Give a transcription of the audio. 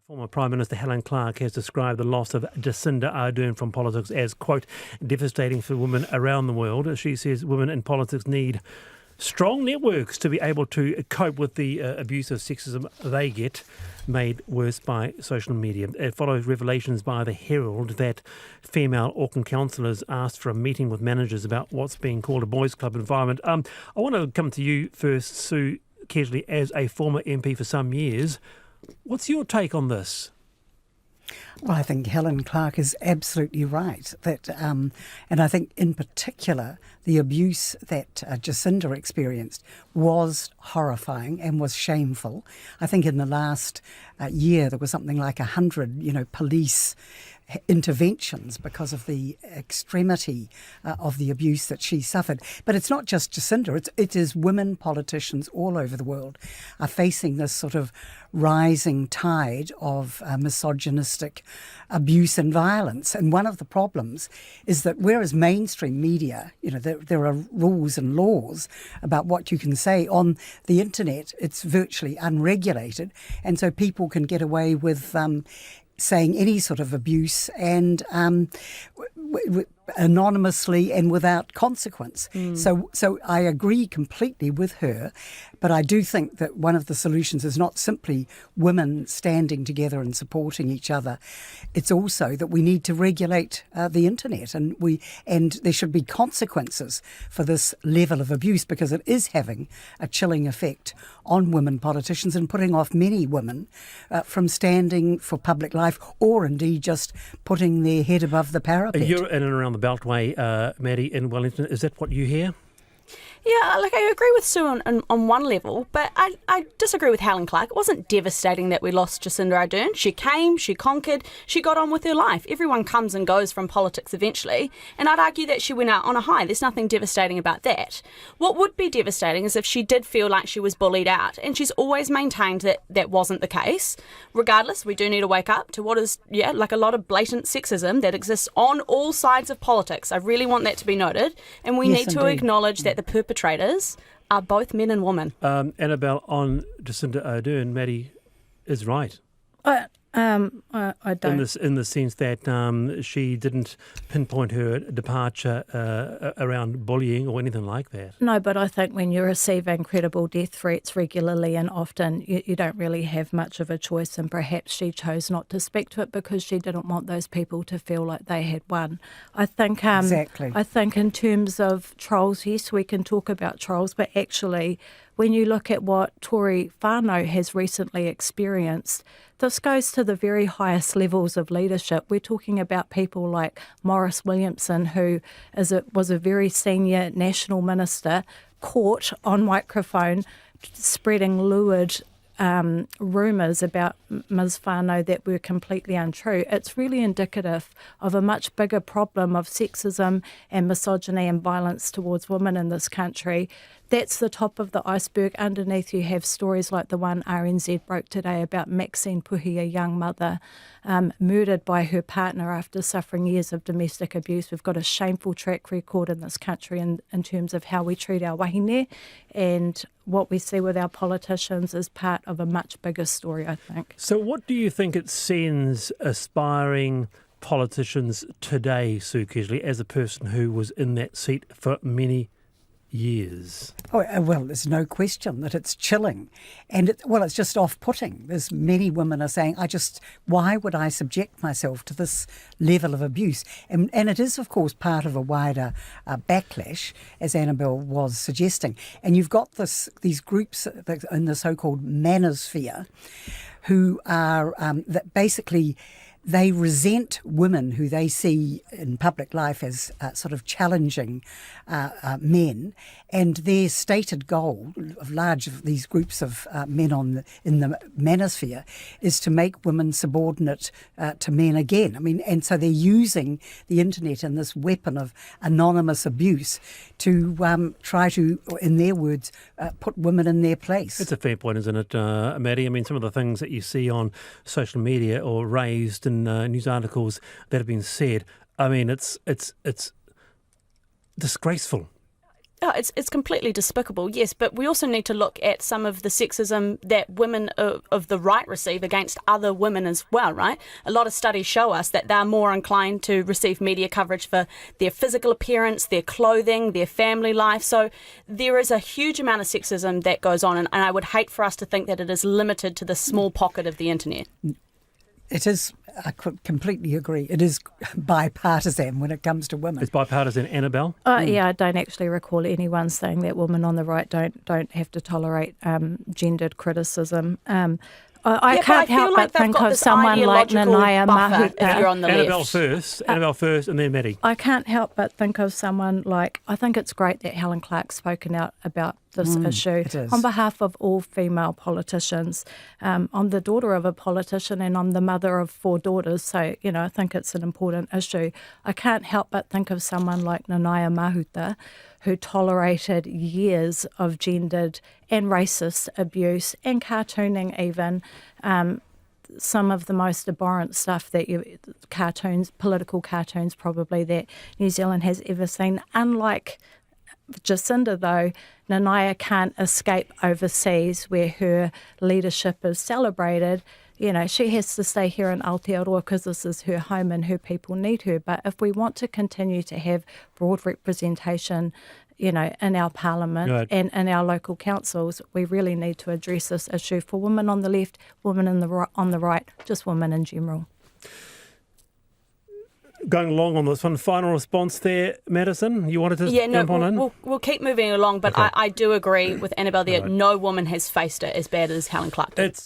Former Prime Minister Helen Clark has described the loss of Jacinda Ardern from politics as, quote, devastating for women around the world. She says women in politics need strong networks to be able to cope with the abuse of sexism they get, made worse by social media. It follows revelations by the Herald that female Auckland councillors asked for a meeting with managers about what's being called a boys' club environment. I want to come to you first, Sue Kedgley, as a former MP for some years. What's your take on this? Well, I think Helen Clark is absolutely right. That, and I think in particular, the abuse that Jacinda experienced was horrifying and was shameful. I think in the last year there was something like 100, police interventions because of the extremity of the abuse that she suffered. But it's not just Jacinda, it is women politicians all over the world are facing this sort of rising tide of misogynistic abuse and violence. And one of the problems is that whereas mainstream media, there are rules and laws about what you can say on the internet, it's virtually unregulated. And so people can get away with saying any sort of abuse and anonymously and without consequence. So I agree completely with her, but I do think that one of the solutions is not simply women standing together and supporting each other. It's also that we need to regulate the internet, and there should be consequences for this level of abuse, because it is having a chilling effect on women politicians and putting off many women from standing for public life, or indeed just putting their head above the parapet. You're in and around the Beltway, Maddie, in Wellington. Is that what you hear? Yeah, I agree with Sue on one level, but I disagree with Helen Clark. It wasn't devastating that we lost Jacinda Ardern. She came, she conquered, she got on with her life. Everyone comes and goes from politics eventually, and I'd argue that she went out on a high. There's nothing devastating about that. What would be devastating is if she did feel like she was bullied out, and she's always maintained that that wasn't the case. Regardless, we do need to wake up to what is, like a lot of blatant sexism that exists on all sides of politics. I really want that to be noted, and we need to acknowledge that the perpetrators are both men and women. Annabelle, on Jacinda Ardern, Maddie is right. I don't. In the sense that she didn't pinpoint her departure around bullying or anything like that. No, but I think when you're receiving credible death threats regularly and often, you don't really have much of a choice, and perhaps she chose not to speak to it because she didn't want those people to feel like they had won. I think exactly. I think in terms of trolls, yes, we can talk about trolls, but actually when you look at what Tory whānau has recently experienced, this goes to the very highest levels of leadership. We're talking about people like Maurice Williamson, who was a very senior national minister, caught on microphone spreading lurid rumours about Ms Whānau that were completely untrue. It's really indicative of a much bigger problem of sexism and misogyny and violence towards women in this country. That's the top of the iceberg. Underneath you have stories like the one RNZ broke today about Maxine Puhi, a young mother, murdered by her partner after suffering years of domestic abuse. We've got a shameful track record in this country in terms of how we treat our wahine, and what we see with our politicians is part of a much bigger story, I think. So what do you think it sends aspiring politicians today, Sue Kedgley, as a person who was in that seat for many years? Well, there's no question that it's chilling. And it's just off-putting. There's many women are saying, why would I subject myself to this level of abuse? And it is, of course, part of a wider backlash, as Annabelle was suggesting. And you've got these groups in the so-called manosphere who are that basically they resent women who they see in public life as sort of challenging men, and their stated goal of these groups of men in the manosphere is to make women subordinate to men again. I mean, and so they're using the internet and this weapon of anonymous abuse to try to, in their words, put women in their place. It's a fair point, isn't it, Maddie? I mean, some of the things that you see on social media or raised in news articles that have been said, I mean, it's disgraceful. it's completely despicable, yes, but we also need to look at some of the sexism that women of the right receive against other women as well, right? A lot of studies show us that they're more inclined to receive media coverage for their physical appearance, their clothing, their family life. So there is a huge amount of sexism that goes on, and I would hate for us to think that it is limited to the small pocket of the internet. It is, I could completely agree, it is bipartisan when it comes to women. It's bipartisan. Annabelle? Yeah, I don't actually recall anyone saying that women on the right don't have to tolerate gendered criticism. I can't help but think of someone like Nanaia Mahuta. Annabelle first, and then Maddie. I can't help but think of someone like, I think it's great that Helen Clark's spoken out about this issue on behalf of all female politicians. I'm the daughter of a politician and I'm the mother of 4 daughters, so, I think it's an important issue. I can't help but think of someone like Nanaia Mahuta, who tolerated years of gendered and racist abuse and cartooning even, some of the most abhorrent stuff that political cartoons probably, that New Zealand has ever seen. Unlike Jacinda, though, Nanaia can't escape overseas where her leadership is celebrated. She has to stay here in Aotearoa because this is her home and her people need her. But if we want to continue to have broad representation, in our parliament and in our local councils, we really need to address this issue for women on the left, women on the right, just women in general. Going along on this one, final response there, Maddison, you wanted to jump on in? We'll keep moving along, but okay. I do agree with Annabelle that no woman has faced it as bad as Helen Clark did.